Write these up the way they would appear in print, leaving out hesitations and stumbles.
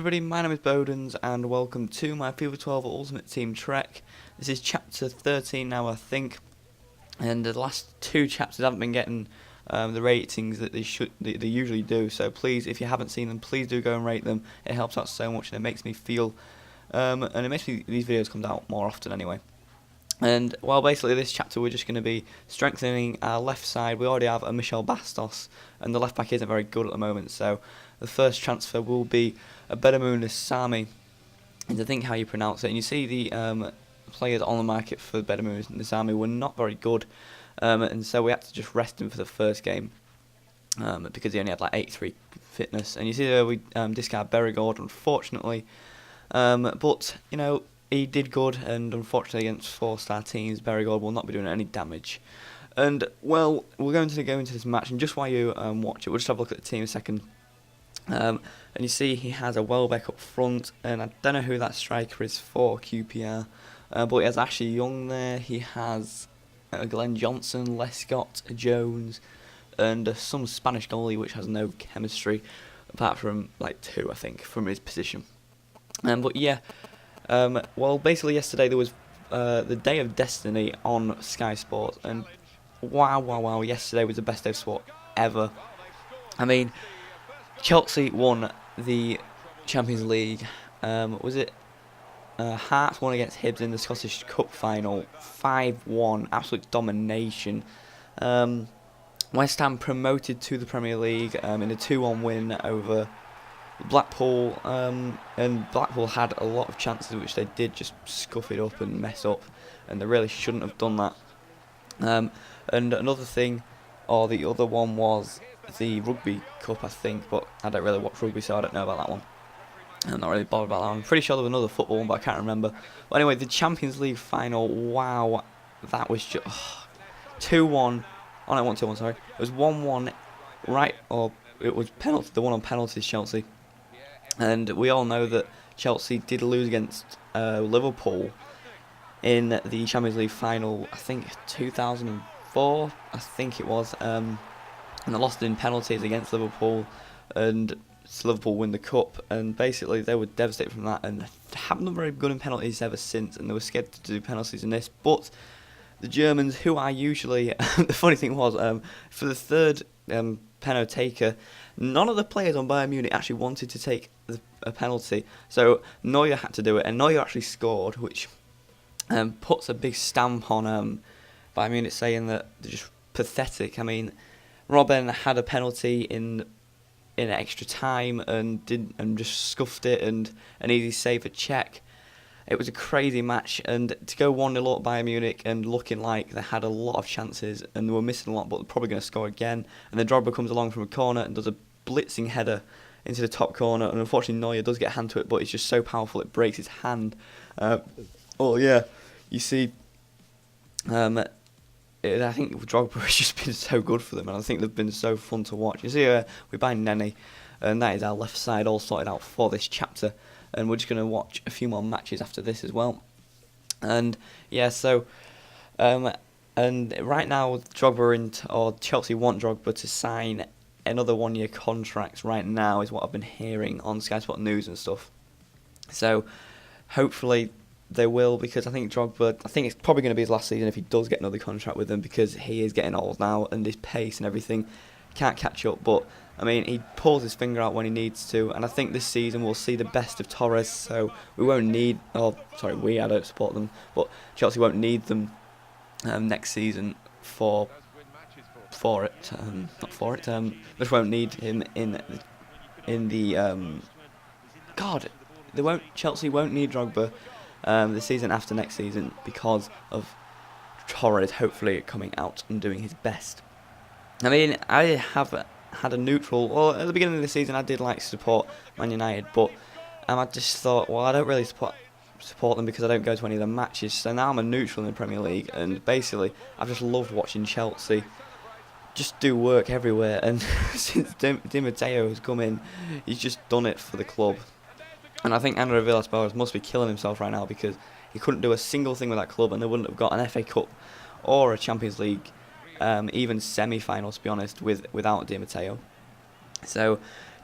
everybody, my name is Bodenz and welcome to my FIFA 12 Ultimate Team Trek. This is chapter 13 now, I think, and the last two chapters haven't been getting the ratings that they usually do, so please, if you haven't seen them, please do go and rate them. It helps out so much and it makes me feel, and it makes me, these videos come out more often anyway. And, well, basically this chapter we're just going to be strengthening our left side. We already have a Michel Bastos, and the left back isn't very good at the moment, so the first transfer will be a Bodenz Sami, and I think how you pronounce it. And you see the players on the market for Bodenz and Sami were not very good, and so we had to just rest him for the first game, because he only had like 83 fitness. And you see there we discard Berigord, unfortunately, but, you know, he did good, and unfortunately against 4-star teams, Berigord will not be doing any damage. And, well, we're going to go into this match, and just while you watch it, we'll just have a look at the team a second. And you see he has a Welbeck up front, and I don't know who that striker is for QPR, but he has Ashley Young there. He has Glenn Johnson, Lescott, Jones, and some Spanish goalie which has no chemistry, apart from like two, I think, from his position. But yeah. Well, basically yesterday there was the Day of Destiny on Sky Sports, and wow, yesterday was the best day of sport ever. I mean, Chelsea won the Champions League. Was it Hearts won against Hibs in the Scottish Cup final, 5-1, absolute domination. West Ham promoted to the Premier League in a 2-1 win over Blackpool, and Blackpool had a lot of chances which they did just scuff it up and mess up, and they really shouldn't have done that. And another thing, or the other one, was the Rugby Cup, I think, but I don't really watch rugby, so I don't know about that one. I'm not really bothered about that one. I'm pretty sure there was another football one, but I can't remember. But anyway, the Champions League final, wow, that was just 2-1. Oh no, 1-2-1, sorry. It was 1-1, right, or it was penalty, the one on penalties, Chelsea. And we all know that Chelsea did lose against Liverpool in the Champions League final, I think 2004, I think it was, and they lost in penalties against Liverpool, and Liverpool win the cup, and basically they were devastated from that, and haven't done very good in penalties ever since, and they were scared to do penalties in this. But the Germans, who are usually, the funny thing was, for the third penalty taker, none of the players on Bayern Munich actually wanted to take a penalty, so Neuer had to do it, and Neuer actually scored, which puts a big stamp on Bayern Munich, saying that they're just pathetic. I mean, Robben had a penalty in extra time and just scuffed it, and an easy save for Czech. It was a crazy match, and to go 1-0 up Bayern Munich and looking like they had a lot of chances and they were missing a lot, but they're probably going to score again. And then Drogba comes along from a corner and does a blitzing header into the top corner, and unfortunately Neuer does get a hand to it, but it's just so powerful it breaks his hand. Oh yeah, you see, I think Drogba has just been so good for them, and I think they've been so fun to watch. You see, we buy Nene, and that is our left side all sorted out for this chapter. And we're just going to watch a few more matches after this as well. And yeah, so and right now Chelsea want Drogba to sign another 1-year contract right now, is what I've been hearing on Sky Sport News and stuff. So hopefully they will, because I think it's probably going to be his last season if he does get another contract with them, because he is getting old now and his pace and everything can't catch up. But I mean, he pulls his finger out when he needs to, and I think this season we'll see the best of Torres, so we won't need, I don't support them, but Chelsea won't need them next season for it, just won't need him Chelsea won't need Drogba the season after next season, because of Torres hopefully coming out and doing his best. I mean, I have had a neutral, well, at the beginning of the season I did like to support Man United, but I just thought, well, I don't really support them because I don't go to any of the matches, so now I'm a neutral in the Premier League, and basically I've just loved watching Chelsea just do work everywhere, and since Di Matteo has come in, he's just done it for the club. And I think Andrea Villas-Boas must be killing himself right now, because he couldn't do a single thing with that club, and they wouldn't have got an FA Cup or a Champions League even semi-final, to be honest, without Di Matteo. So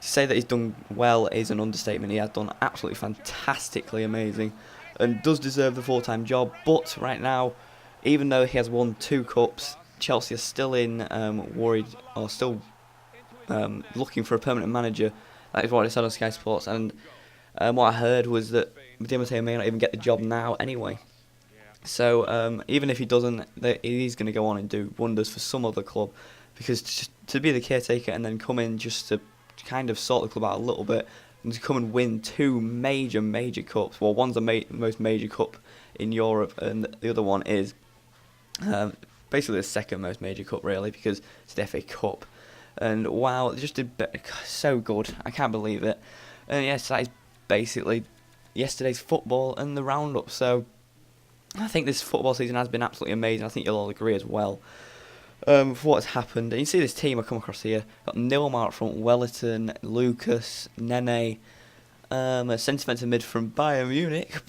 To say that he's done well is an understatement. He has done absolutely fantastically amazing and does deserve the full-time job. But right now, even though he has won 2 cups, Chelsea are still worried, or still looking for a permanent manager. That is what I said on Sky Sports. And what I heard was that Di Matteo may not even get the job now anyway. So even if he doesn't, he's going to go on and do wonders for some other club, because to be the caretaker and then come in just to kind of sort the club out a little bit and to come and win 2 major cups. Well, one's the most major cup in Europe, and the other one is basically the second most major cup, really, because it's the FA Cup. And wow, it just did so good. I can't believe it. And yes, that is basically yesterday's football and the roundup. So I think this football season has been absolutely amazing. I think you'll all agree as well. For what's happened, and you see this team I come across here. Got Nilmar up front, Wellerton, Lucas, Nene, a centre mid from Bayern Munich.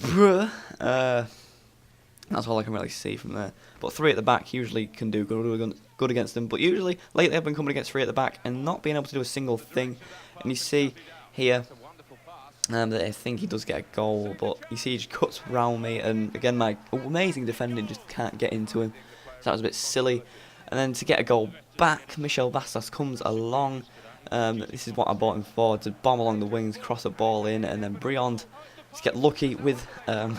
That's all I can really see from there. But 3 at the back usually can do good against them. But usually, lately I've been coming against 3 at the back and not being able to do a single thing. And you see here that I think he does get a goal, but you see he just cuts round me. And again, my amazing defending just can't get into him. So that was a bit silly. And then to get a goal back, Michel Bastos comes along. This is what I bought him for, to bomb along the wings, cross a ball in, and then Briand to get lucky with a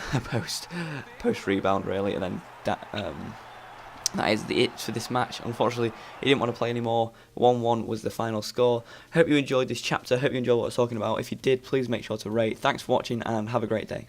post rebound, really. And then that is it for this match. Unfortunately, he didn't want to play anymore. 1-1 was the final score. Hope you enjoyed this chapter. Hope you enjoyed what I was talking about. If you did, please make sure to rate. Thanks for watching and have a great day.